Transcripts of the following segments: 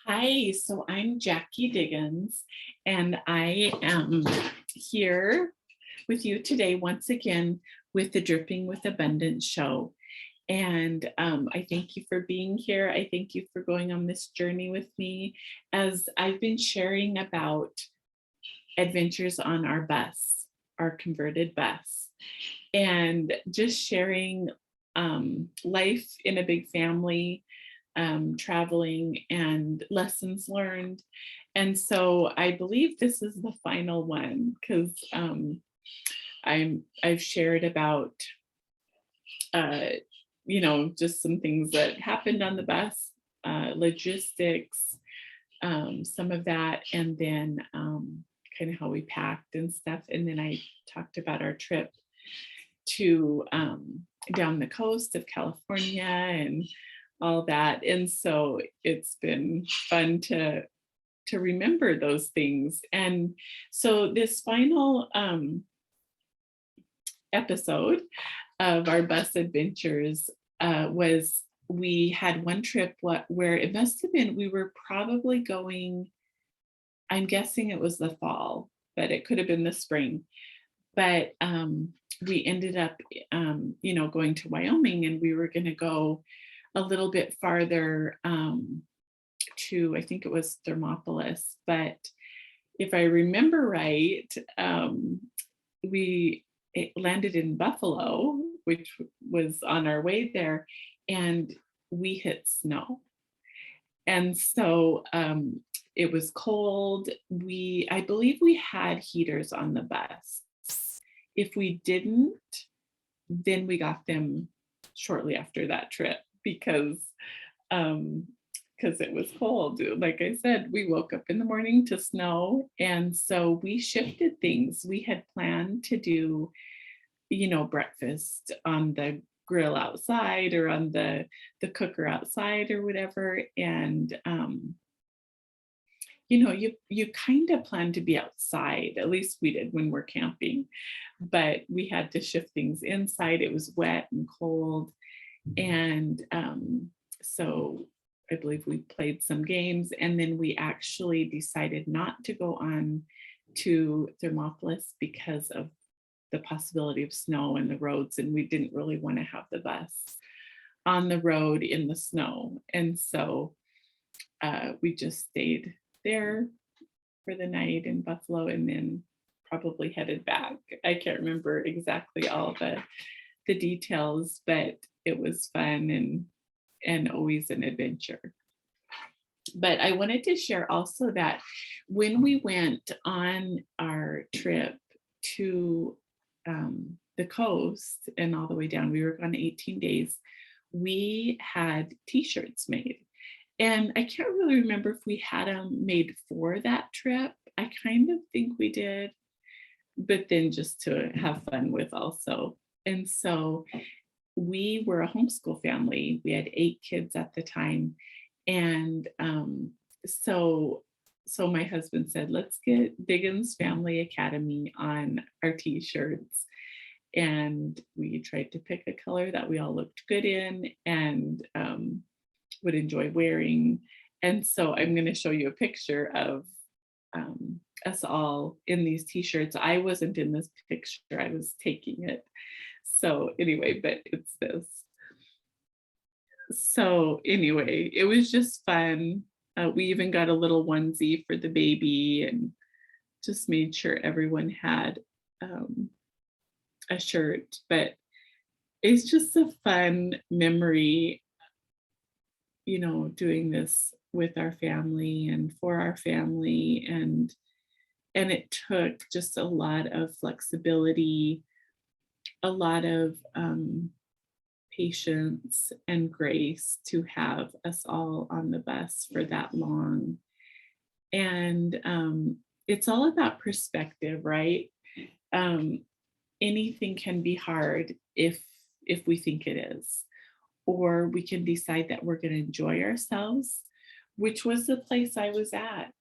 Hi, so I'm Jackie Diggans, and I am here with you today once again with the Dripping with Abundance show. And I thank you for being here. I thank you for going on this journey with me as I've been sharing about adventures on our bus, our converted bus, and just sharing life in a big family, traveling, and lessons learned. And so I believe this is the final one because I've shared about uh, just some things that happened on the bus, logistics, some of that, and then kind of how we packed and stuff. And then I talked about our trip to down the coast of California and all that. And so it's been fun to remember those things. And so this final episode of our bus adventures was we had one trip where it must have been, we were probably going, I'm guessing it was the fall, but it could have been the spring. But we ended up, going to Wyoming, and we were going to go a little bit farther to, I think it was Thermopolis. But if I remember right, we landed in Buffalo, which was on our way there, and we hit snow. And so it was cold. I believe we had heaters on the bus. If we didn't, then we got them shortly after that trip because it was cold. Like I said, we woke up in the morning to snow, and so we shifted things. We had planned to do, breakfast on the grill outside or on the cooker outside or whatever, and you kind of plan to be outside, at least we did when we're camping, but we had to shift things inside. It was wet and cold, and so I believe we played some games, and then we actually decided not to go on to Thermopolis because of the possibility of snow in the roads, and we didn't really want to have the bus on the road in the snow. And so we just stayed there for the night in Buffalo and then probably headed back. I can't remember exactly all the details, but it was fun and always an adventure. But I wanted to share also that when we went on our trip to the coast and all the way down, we were gone 18 days, we had t-shirts made. And I can't really remember if we had them made for that trip. I kind of think we did, but then just to have fun with also. And so we were a homeschool family. We had 8 kids at the time. And so my husband said, let's get Dighans Family Academy on our t-shirts. And we tried to pick a color that we all looked good in and would enjoy wearing. And so I'm going to show you a picture of us all in these t-shirts. I wasn't in this picture, I was taking it. So anyway, but it's this. So anyway, it was just fun. We even got a little onesie for the baby and just made sure everyone had a shirt. But it's just a fun memory, doing this with our family and for our family. And it took just a lot of flexibility, a lot of patience and grace to have us all on the bus for that long. And it's all about perspective, right? Anything can be hard if we think it is, or we can decide that we're going to enjoy ourselves, which was the place I was at.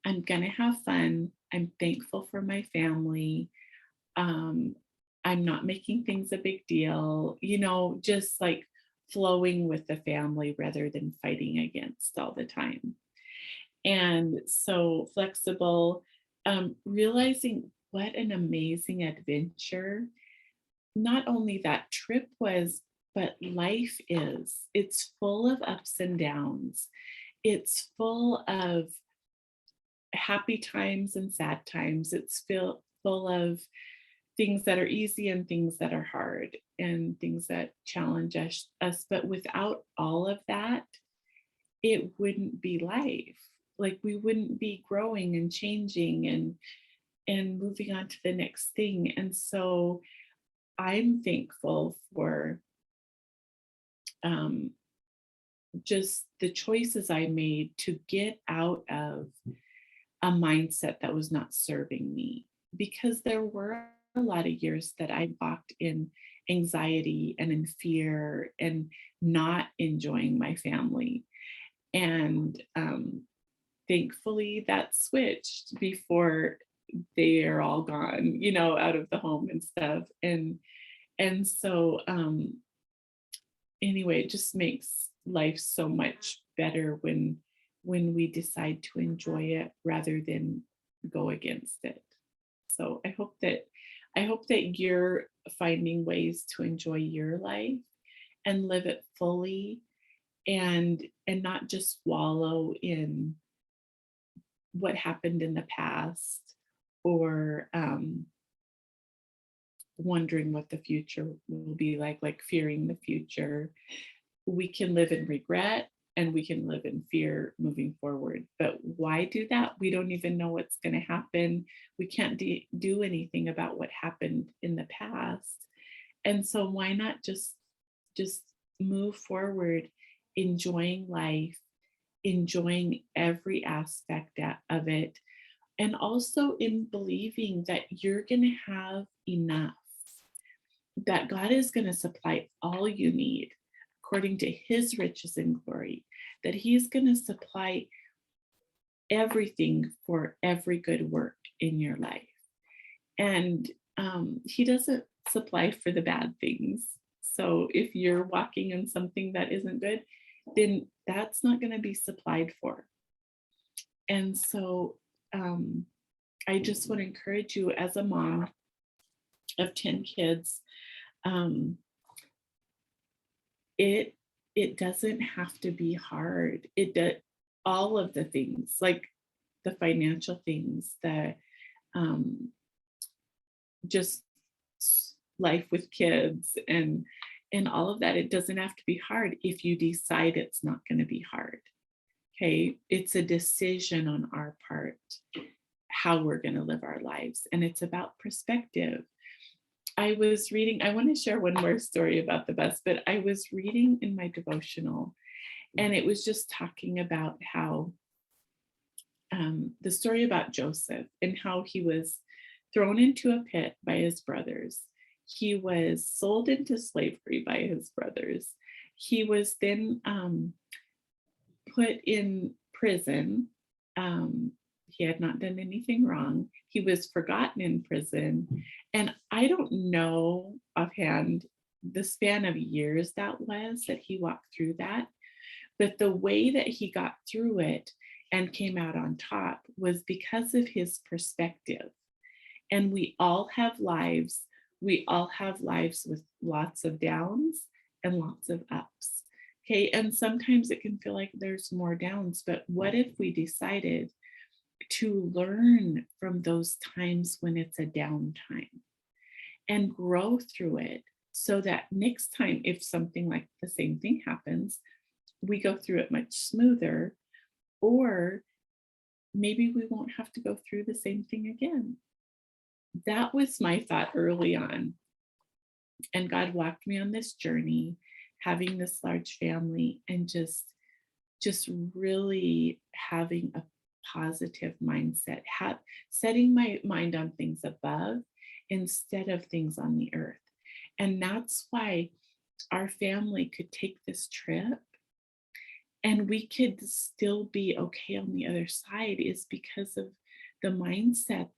I'm going to have fun. I'm thankful for my family. I'm not making things a big deal, just like flowing with the family rather than fighting against all the time. And so flexible, realizing what an amazing adventure not only that trip was, but life is. It's full of ups and downs. It's full of happy times and sad times. It's full of things that are easy and things that are hard and things that challenge us. But without all of that, it wouldn't be life. Like we wouldn't be growing and changing and moving on to the next thing. And so I'm thankful for um, just the choices I made to get out of a mindset that was not serving me, because there were a lot of years that I walked in anxiety and in fear and not enjoying my family. And thankfully that switched before they are all gone, out of the home and stuff. And so anyway, it just makes life so much better when we decide to enjoy it rather than go against it. So I hope that you're finding ways to enjoy your life and live it fully, and not just wallow in what happened in the past, or wondering what the future will be like fearing the future. We can live in regret and we can live in fear moving forward. But why do that? We don't even know what's going to happen. We can't do anything about what happened in the past. And so why not just move forward, enjoying life, enjoying every aspect of it, and also in believing that you're going to have enough, that God is going to supply all you need according to his riches and glory, that he's going to supply everything for every good work in your life. And he doesn't supply for the bad things. So if you're walking in something that isn't good, then that's not going to be supplied for. And so I just want to encourage you as a mom of 10 kids, it doesn't have to be hard. It does all of the things, like the financial things, the just life with kids and all of that. It doesn't have to be hard if you decide it's not going to be hard. Okay, it's a decision on our part how we're going to live our lives, and it's about perspective. I was reading, I want to share one more story about the bus, but I was reading in my devotional, and it was just talking about how the story about Joseph and how he was thrown into a pit by his brothers. He was sold into slavery by his brothers. He was then put in prison. He had not done anything wrong. He was forgotten in prison. And I don't know offhand the span of years that was that he walked through that. But the way that he got through it and came out on top was because of his perspective. And we all have lives. We all have lives with lots of downs and lots of ups. Okay. And sometimes it can feel like there's more downs, but what if we decided to learn from those times when it's a downtime and grow through it, so that next time, if something like the same thing happens, we go through it much smoother, or maybe we won't have to go through the same thing again. That was my thought early on. And God walked me on this journey, having this large family, and just really having a positive mindset, setting my mind on things above instead of things on the earth. And that's why our family could take this trip and we could still be okay on the other side, is because of the mindset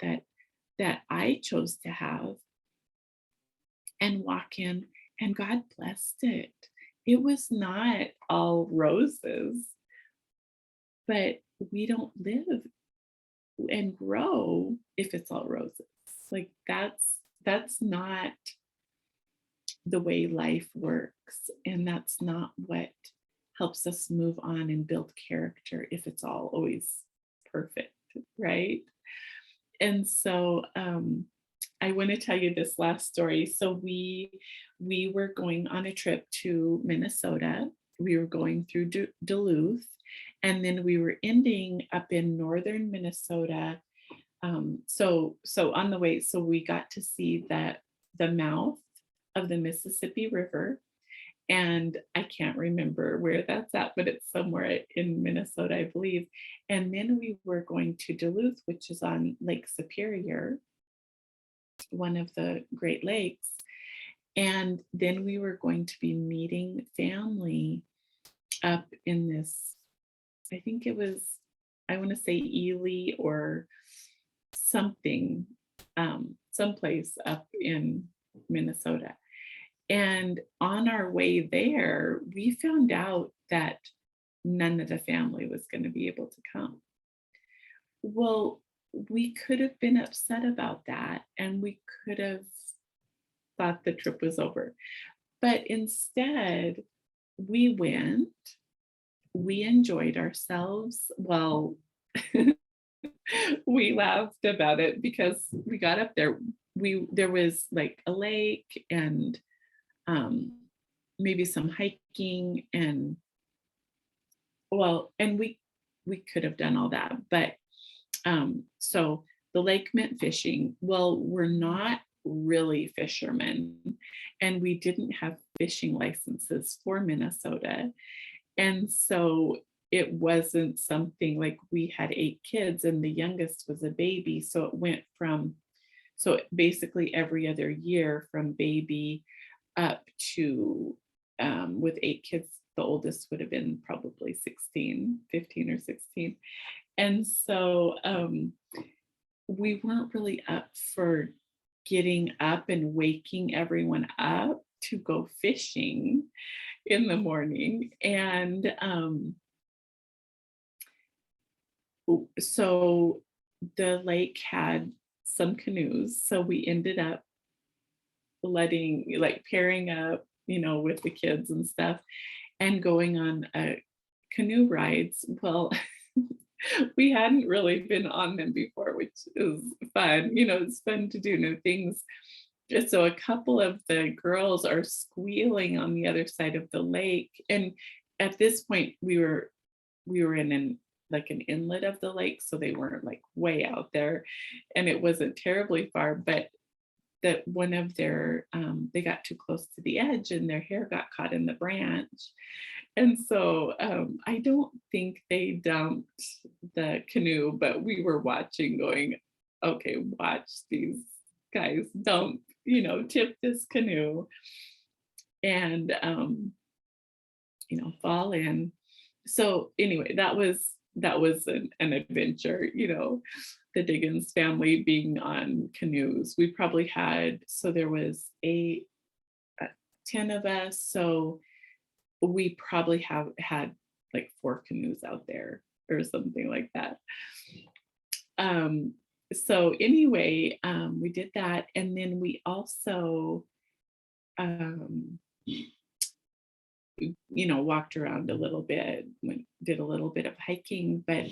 that I chose to have and walk in, and God blessed it. it was not all roses, but we don't live and grow if it's all roses. Like that's not the way life works, and that's not what helps us move on and build character if it's all always perfect, right? And so I want to tell you this last story. So we were going on a trip to Minnesota. We were going through Duluth, and then we were ending up in northern Minnesota. So on the way, so we got to see that the mouth of the Mississippi River, and I can't remember where that's at, but it's somewhere in Minnesota, I believe. And then we were going to Duluth, which is on Lake Superior, one of the Great Lakes. And then we were going to be meeting family up in this, I think it was, I want to say Ely or something, someplace up in Minnesota. And on our way there, we found out that none of the family was going to be able to come. Well, we could have been upset about that and we could have thought the trip was over. But instead, we went, we enjoyed ourselves. Well, we laughed about it because we got up there. There was like a lake and um, maybe some hiking and well, and we could have done all that, but so the lake meant fishing. Well, we're not really fishermen, and we didn't have fishing licenses for Minnesota, and so it wasn't something like we had 8 kids, and the youngest was a baby, so it went from so basically every other year from baby up to with 8 kids, the oldest would have been probably 16, 15 or 16. And so we weren't really up for getting up and waking everyone up to go fishing in the morning. And so the lake had some canoes. So we ended up pairing up, with the kids and stuff and going on canoe rides. Well, we hadn't really been on them before, which is fun. It's fun to do new things. So a couple of the girls are squealing on the other side of the lake. And at this point we were in an inlet of the lake, so they weren't like way out there and it wasn't terribly far, but that one of their they got too close to the edge and their hair got caught in the branch. And so I don't think they dumped the canoe, but we were watching going, okay, watch these guys dump, tip this canoe and fall in. So anyway, that was an adventure, the Dighans family being on canoes. We probably had, so there was 10 of us. So we probably have had like 4 canoes out there or something like that. So anyway, we did that. And then we also, walked around a little bit, did a little bit of hiking, but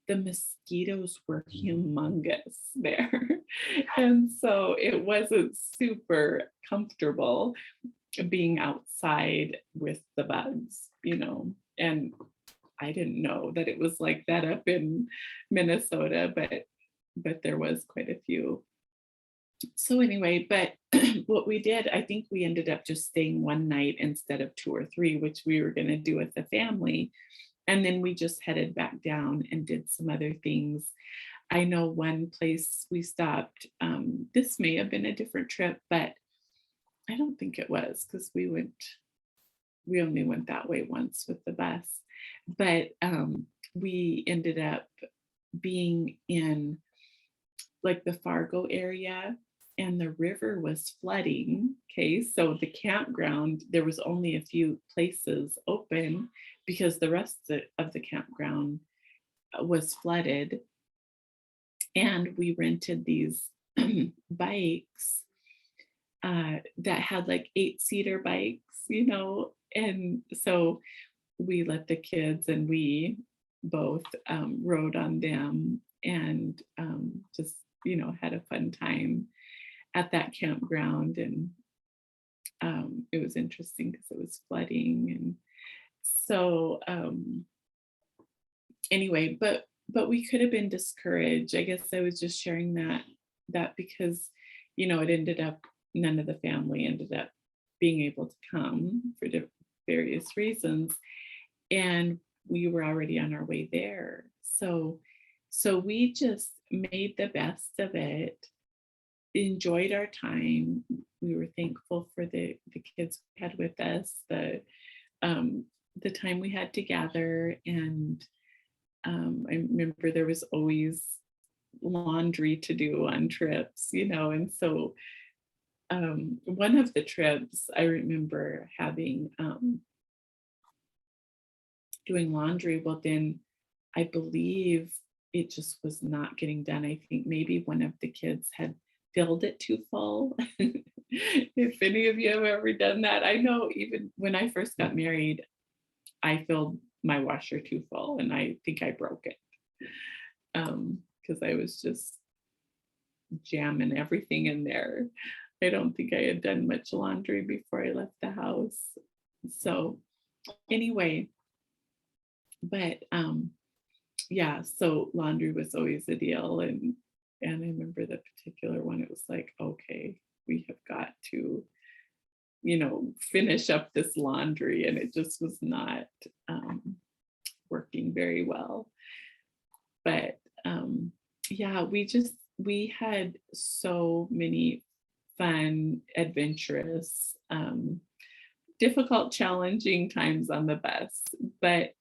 the mosquitoes were humongous there. And so it wasn't super comfortable being outside with the bugs, and I didn't know that it was like that up in Minnesota, but there was quite a few. So anyway, but what we did, I think we ended up just staying one night instead of 2 or 3, which we were going to do with the family. And then we just headed back down and did some other things. I know one place we stopped, this may have been a different trip, but I don't think it was because we only went that way once with the bus. But we ended up being in like the Fargo area. and the river was flooding. Okay, so the campground, there was only a few places open because the rest of the campground was flooded. And we rented these bikes that had like 8-seater bikes, and so we let the kids and we both rode on them and just had a fun time at that campground. And it was interesting because it was flooding. And so anyway, but we could have been discouraged. I guess I was just sharing that because it ended up, none of the family ended up being able to come for various reasons, and we were already on our way there. So we just made the best of it, enjoyed our time. We were thankful for the kids we had with us, the time we had together. And I remember there was always laundry to do on trips, and so one of the trips I remember having doing laundry. Well, then I believe it just was not getting done. I think maybe one of the kids had filled it too full. If any of you have ever done that, I know even when I first got married, I filled my washer too full and I think I broke it because I was just jamming everything in there. I don't think I had done much laundry before I left the house. So anyway, but yeah, so laundry was always a deal. And I remember the particular one, it was like, okay, we have got to, finish up this laundry. And it just was not working very well. But yeah, we had so many fun, adventurous, difficult, challenging times on the bus. But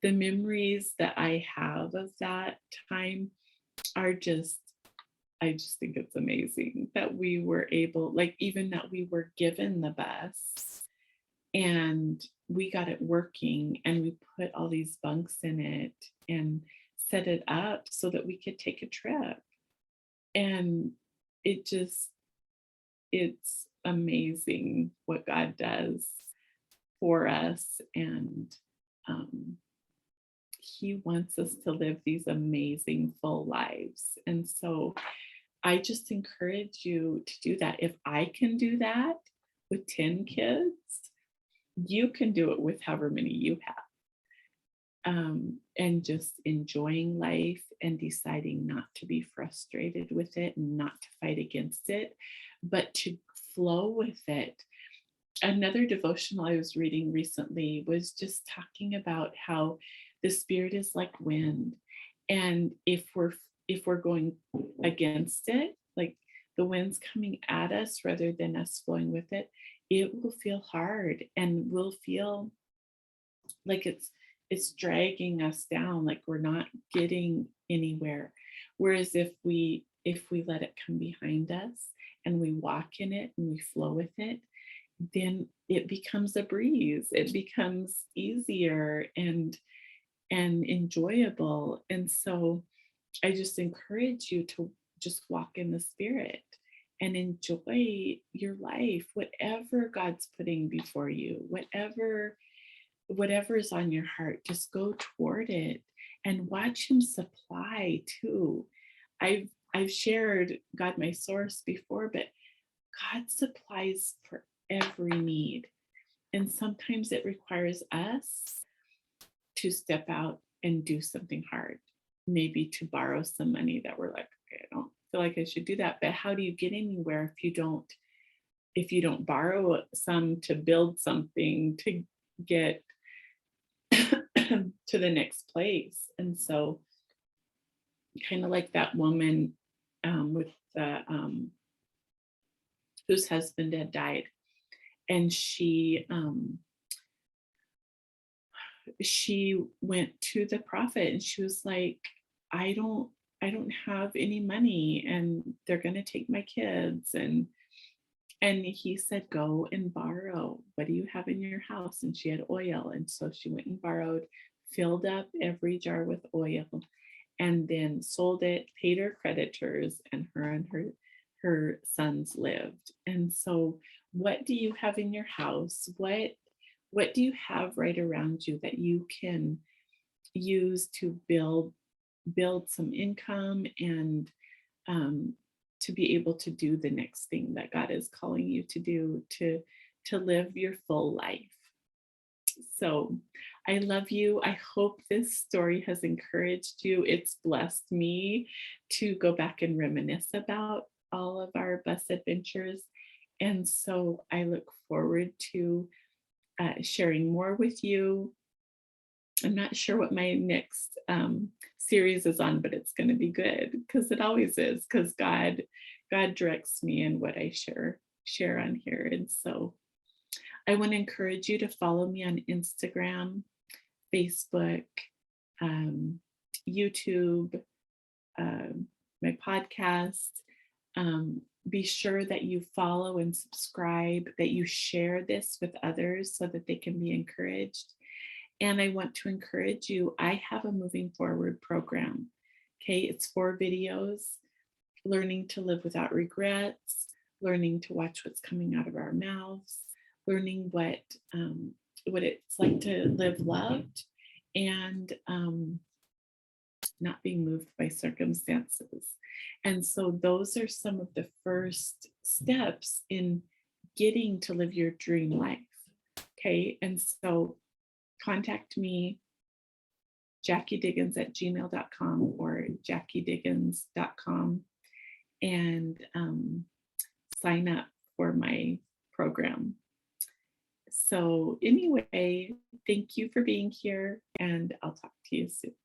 the memories that I have of that time are I just think it's amazing that we were able, like, even that we were given the bus and we got it working and we put all these bunks in it and set it up so that we could take a trip. And it's amazing what God does for us. And he wants us to live these amazing full lives. And so I just encourage you to do that. If I can do that with 10 kids, you can do it with however many you have. And just enjoying life and deciding not to be frustrated with it and not to fight against it, but to flow with it. Another devotional I was reading recently was just talking about how the Spirit is like wind. And if we're going against it, like the wind's coming at us rather than us flowing with it, it will feel hard and we'll feel like it's dragging us down, like we're not getting anywhere. Whereas if we let it come behind us and we walk in it and we flow with it, then it becomes a breeze. It becomes easier and enjoyable. And so I just encourage you to just walk in the Spirit and enjoy your life, whatever God's putting before you, whatever is on your heart, just go toward it and watch him supply too. I've shared God my source before, but God supplies for every need. And sometimes it requires us to step out and do something hard, maybe to borrow some money that we're like, okay, I don't feel like I should do that. But how do you get anywhere if you don't borrow some to build something to get to the next place? And so kind of like that woman with the whose husband had died, and she went to the prophet and she was like, I don't I don't have any money and they're going to take my kids. And he said, go and borrow. What do you have in your house? And she had oil. And so she went and borrowed, filled up every jar with oil, and then sold it, paid her creditors, and her sons lived. And so what do you have in your house? What do you have right around you that you can use to build some income and um, to be able to do the next thing that God is calling you to do, to live your full life? So I love you. I hope this story has encouraged you. It's blessed me to go back and reminisce about all of our bus adventures. And so I look forward to sharing more with you. I'm not sure what my next series is on, but it's going to be good because it always is. Because God directs me in what I share on here, and so I want to encourage you to follow me on Instagram, Facebook, um, YouTube, my podcast. Be sure that you follow and subscribe, that you share this with others so that they can be encouraged. And I want to encourage you, I have a moving forward program. Okay, it's 4 videos: learning to live without regrets, learning to watch what's coming out of our mouths, learning what it's like to live loved, and not being moved by circumstances. And so those are some of the first steps in getting to live your dream life. Okay, and so contact me, JackieDiggans@gmail.com or JackieDiggans.com, and sign up for my program. So anyway, thank you for being here, and I'll talk to you soon.